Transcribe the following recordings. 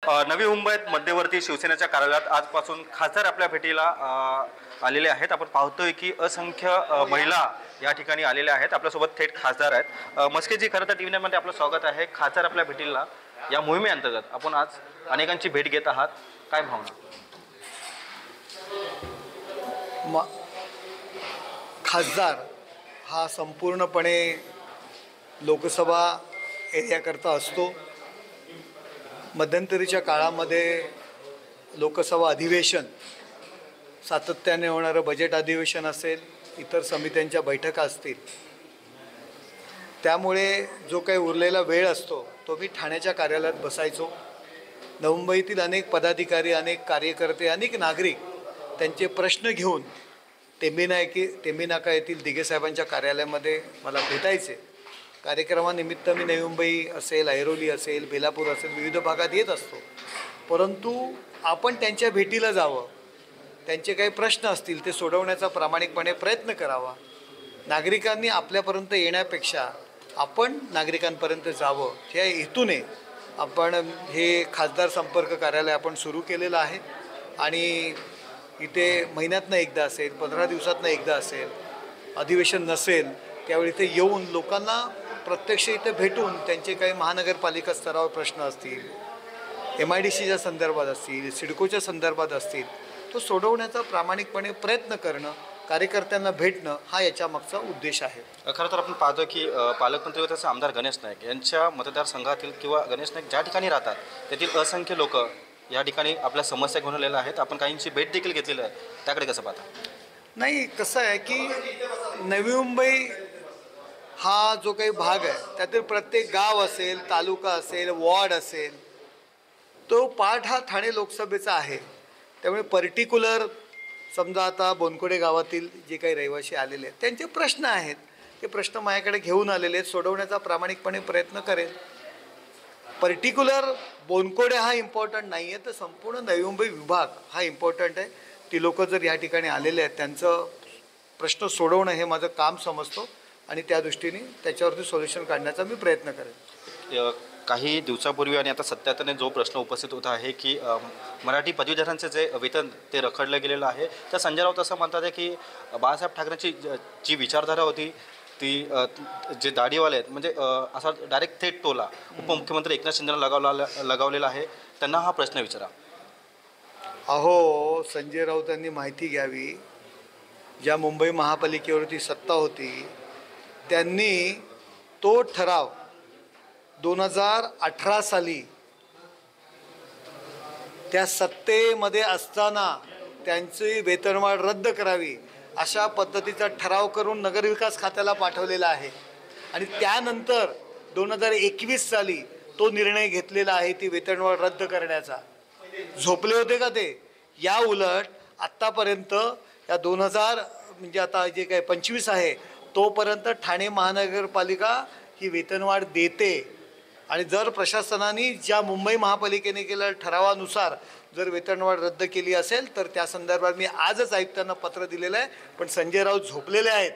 नवी मुंबईत मध्यवर्ती शिवसेनेच्या कार्यालयात आजपासून खासदार आपल्या भेटीला आलेले आहेत। आपण पाहतोय की असंख्य महिला या ठिकाणी आलेल्या आहेत। आपल्यासोबत थेट खासदार आहेत। मस्केजी, खरं तर टीव्ही मध्ये आपलं स्वागत आहे। खासदार आपल्या भेटीला या मोहिमेअंतर्गत आपण आज अनेकांची भेट घेत आहात, काय भावना? खासदार हा संपूर्णपणे लोकसभा एरियाकरता असतो। मध्यंतरीच्या काळामध्ये लोकसभा अधिवेशन, सातत्याने होणारं बजेट अधिवेशन असेल, इतर समित्यांच्या बैठका असतील, त्यामुळे जो काही उरलेला वेळ असतो तो मी ठाण्याच्या कार्यालयात बसायचो। नवी मुंबईतील अनेक पदाधिकारी, अनेक कार्यकर्ते, अनेक नागरिक त्यांचे प्रश्न घेऊन टेंबीनाका येथील दिघे साहेबांच्या कार्यालयामध्ये मला भेटायचे। कार्यक्रमानिमित्त मी नवी मुंबई असेल, ऐरोली असेल, बेलापूर असेल, विविध भागात येत असतो। परंतु आपण त्यांच्या भेटीला जावं, त्यांचे काही प्रश्न असतील ते सोडवण्याचा प्रामाणिकपणे प्रयत्न करावा। नागरिकांनी आपल्यापर्यंत येण्यापेक्षा आपण नागरिकांपर्यंत जावं, या हेतूने आपण हे खासदार संपर्क कार्यालय आपण सुरू केलेलं आहे। आणि इथे महिन्यातनं एकदा असेल, 15 दिवसातनं एकदा असेल, अधिवेशन नसेल त्यावेळी इथे येऊन लोकांना प्रत्यक्ष इथे भेटून त्यांचे काही महानगरपालिका स्तरावर प्रश्न असतील, MIDCच्या संदर्भात असतील, सिडकोच्या संदर्भात असतील, तो सोडवण्याचा प्रामाणिकपणे प्रयत्न करणं, कार्यकर्त्यांना भेटणं हा याच्या मागचा उद्देश आहे। खरं तर आपण पाहतो की पालकमंत्री व तसे आमदार गणेश नाईक यांच्या मतदारसंघातील किंवा गणेश नाईक ज्या ठिकाणी राहतात तेथील असंख्य लोक या ठिकाणी आपल्या समस्या घेऊन आलेल्या आहेत। आपण काहींची भेट देखील घेतलेली आहे, त्याकडे कसं पाहता? नाही, कसं आहे की नवी मुंबई हा जो काही भाग आहे त्यातील प्रत्येक गाव असेल, तालुका असेल, वॉर्ड असेल, तो पार्ट हा ठाणे लोकसभेचा आहे। त्यामुळे पर्टिक्युलर समजा आता बोनकोडे गावातील जे काही रहिवासी आलेले आहेत त्यांचे प्रश्न आहेत, ते प्रश्न माझ्याकडे घेऊन आलेले आहेत, सोडवण्याचा प्रामाणिकपणे प्रयत्न करेल। पर्टिक्युलर बोनकोडे हा इम्पॉर्टंट नाही आहे, तर संपूर्ण नवी मुंबई विभाग हा इम्पॉर्टंट आहे। ती लोक जर या ठिकाणी आलेले आहेत त्यांचं प्रश्न सोडवणं हे माझं काम समजतो आणि त्या दृष्टीने त्याच्यावरती सोल्युशन काढण्याचा मी प्रयत्न करेन। काही दिवसापूर्वी आणि आता सध्याने जो प्रश्न उपस्थित होता आहे की मराठी पदवीधरांचे जे वेतन ते रखडलं गेलेलं आहे, तर संजय राऊत असं म्हणतात आहे की बाळासाहेब ठाकरेंची जी विचारधारा होती ती जे दाढीवाले आहेत म्हणजे असा डायरेक्ट थेट टोला उपमुख्यमंत्री एकनाथ शिंदेला लगावलेला आहे, त्यांना हा प्रश्न विचारा। अहो, संजय राऊतांनी माहिती घ्यावी, ज्या मुंबई महापालिकेवरती सत्ता होती त्यांनी तो ठराव 2018 साली त्या सत्तेमध्ये असताना त्यांची वेतनवाढ रद्द करावी अशा पद्धतीचा ठराव करून नगरविकास खात्याला पाठवलेला आहे। आणि त्यानंतर 2021 साली तो निर्णय घेतलेला आहे ती वेतनवाढ रद्द करण्याचा। झोपले होते का ते? या उलट आत्तापर्यंत या 2000 म्हणजे आता जे काही 25 आहे तोपर्यंत ठाणे महानगरपालिका ही वेतनवाढ देते। आणि जर प्रशासनाने ज्या मुंबई महापालिकेने केलेल्या ठरावानुसार जर वेतनवाढ रद्द केली असेल तर त्या संदर्भात मी आजच आयुक्तांना पत्र दिलेलं आहे। पण संजय राऊत झोपलेले आहेत।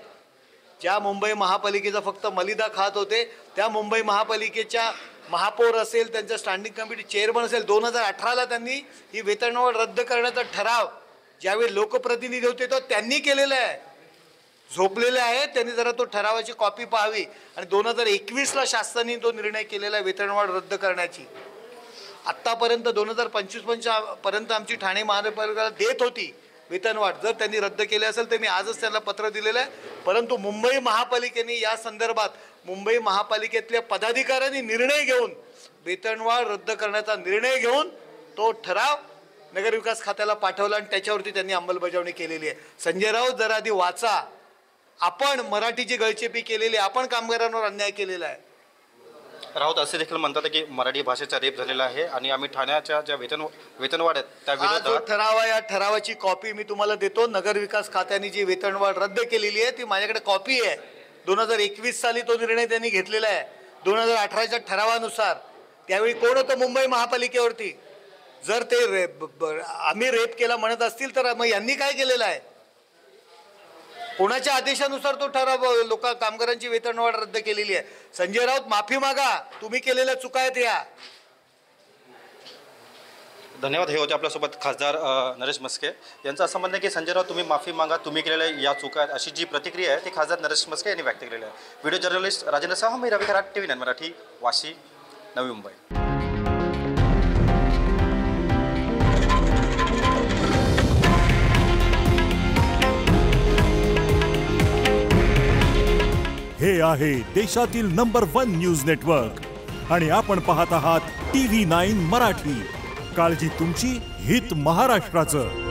ज्या मुंबई महापालिकेचा फक्त मलिदा खात होते त्या मुंबई महापालिकेच्या महापौर असेल, त्यांच्या स्टँडिंग कमिटी चेअरमन असेल, 2018ला त्यांनी ही वेतनवाढ रद्द करण्याचा ठराव ज्यावेळी लोकप्रतिनिधी होते तो त्यांनी केलेला आहे। झोपलेले आहेत, त्यांनी जरा तो ठरावाची कॉपी पाहावी। आणि 2021ला शासनाने तो निर्णय केलेला वेतनवाढ रद्द करण्याची। आत्तापर्यंत 2025 पर्यंत आमची ठाणे महानगरपालिकेला देत होती वेतनवाढ, जर त्यांनी रद्द केले असेल तर मी आजच त्यांना पत्र दिलेलं आहे। परंतु मुंबई महापालिकेने या संदर्भात मुंबई महापालिकेतल्या पदाधिकाऱ्यांनी निर्णय घेऊन वेतनवाढ रद्द करण्याचा निर्णय घेऊन तो ठराव नगरविकास खात्याला पाठवला आणि त्याच्यावरती त्यांनी अंमलबजावणी केलेली आहे। संजय राऊत जरा आधी वाचा, आपण मराठीची गळचेपी केलेली, आपण कामगारांवर अन्याय केलेला आहे। राऊत असे देखील म्हणतात की मराठी भाषेचा रेप झालेला आहे आणि आम्ही ठाण्याच्या ज्या वेतनवाढ आहेत त्या विरोधात ठराव आहे, या ठरावाची कॉपी मी तुम्हाला देतो। नगरविकास खात्याने जी वेतनवाढ रद्द केलेली आहे ती माझ्याकडे कॉपी आहे। 2021 साली तो निर्णय त्यांनी घेतलेला आहे 2018च्या ठरावानुसार। त्यावेळी कोण होतं मुंबई महापालिकेवरती? जर ते आम्ही रेप केला म्हणत असतील तर मग यांनी काय केलेलं आहे? कोणाच्या आदेशानुसार तो ठराव कामगारांची वेतनवाढ रद्द केलेली आहे? संजय राऊत माफी मागा, तुम्ही केलेल्या चुका आहेत या। धन्यवाद. हे होते आपल्यासोबत खासदार नरेश म्हस्के यांचं असं म्हणणं आहे की संजय राऊत तुम्ही माफी मागा, तुम्ही केलेल्या या चुका आहेत अशी जी प्रतिक्रिया आहे ती खासदार नरेश म्हस्के यांनी व्यक्त केलेली आहे. व्हिडिओ जर्नलिस्ट राजेंद्र साह, मी रवी खरात, TV9 मराठी, वाशी, नवी मुंबई. हे आहे देशातील नंबर 1 न्यूज नेटवर्क आणि आपण पाहत आहात TV9 मराठी. काळजी तुमची, हित महाराष्ट्राचं.